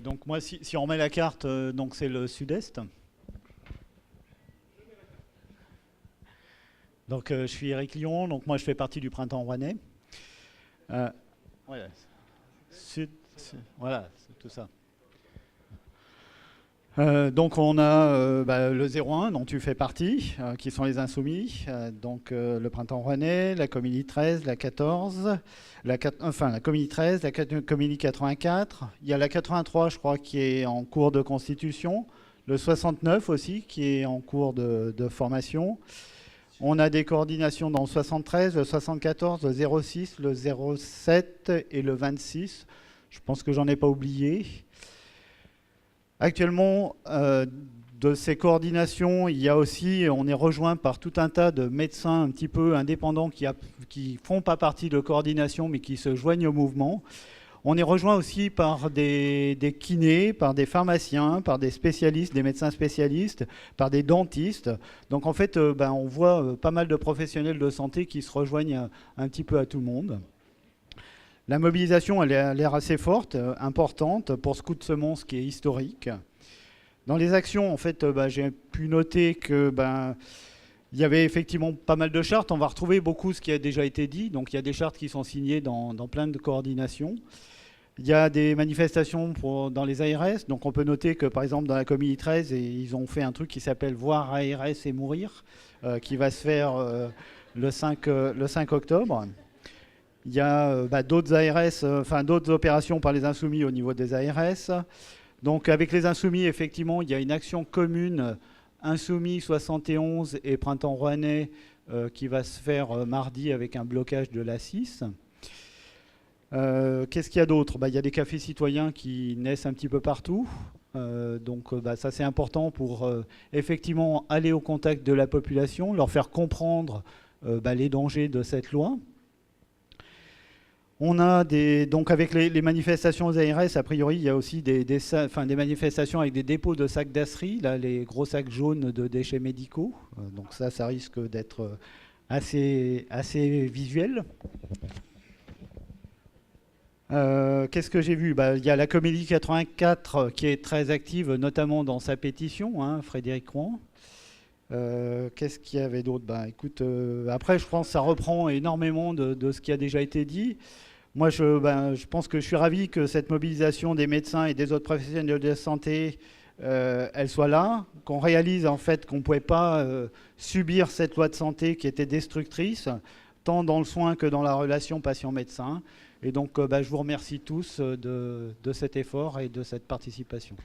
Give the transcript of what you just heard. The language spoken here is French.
Donc moi, si on remet la carte, donc c'est le sud-est. Donc je suis Eric Lyon, donc moi je fais partie du Printemps Rouennais. Euh, voilà, voilà, c'est tout ça. Donc on a le 01 dont tu fais partie, qui sont les Insoumis, le Printemps Rouennais, la Comini 13, la 14, la Comini 13, Comini 84, il y a la 83 je crois qui est en cours de constitution, le 69 aussi qui est en cours de formation. On a des coordinations dans le 73, le 74, le 06, le 07 et le 26. Je pense que j'en ai pas oublié. Actuellement, de ces coordinations, il y a aussi, on est rejoint par tout un tas de médecins un petit peu indépendants qui font pas partie de coordination mais qui se joignent au mouvement. On est rejoint aussi par des kinés, par des pharmaciens, par des spécialistes, des médecins spécialistes, par des dentistes. Donc en fait, on voit pas mal de professionnels de santé qui se rejoignent un petit peu à tout le monde. La mobilisation, elle a l'air assez forte, importante pour ce coup de semonce qui est historique. Dans les actions, en fait, j'ai pu noter que il y avait effectivement pas mal de chartes. On va retrouver beaucoup ce qui a déjà été dit. Donc il y a des chartes qui sont signées dans plein de coordinations. Il y a des manifestations dans les ARS. Donc on peut noter que par exemple dans la Comini 13, ils ont fait un truc qui s'appelle Voir ARS et mourir, qui va se faire le 5 octobre. Il y a d'autres ARS, d'autres opérations par les Insoumis au niveau des ARS. Donc avec les Insoumis, effectivement, il y a une action commune Insoumis 71 et Printemps Rouennais qui va se faire mardi avec un blocage de l'A6. Qu'est-ce qu'il y a d'autre ? Il y a des cafés citoyens qui naissent un petit peu partout. Ça c'est important pour effectivement aller au contact de la population, leur faire comprendre les dangers de cette loi. On a donc avec les manifestations aux ARS, a priori, il y a aussi des manifestations avec des dépôts de sacs d'asserie, là, les gros sacs jaunes de déchets médicaux. Donc ça risque d'être assez visuel. Qu'est-ce que j'ai vu ? Il y a la Comédie 84 qui est très active, notamment dans sa pétition, Frédéric Rouen. Qu'est-ce qu'il y avait d'autre ? Après, je pense que ça reprend énormément de ce qui a déjà été dit. Moi, je pense que je suis ravi que cette mobilisation des médecins et des autres professionnels de la santé, elle soit là, qu'on réalise en fait qu'on ne pouvait pas subir cette loi de santé qui était destructrice, tant dans le soin que dans la relation patient-médecin. Et donc, je vous remercie tous de cet effort et de cette participation.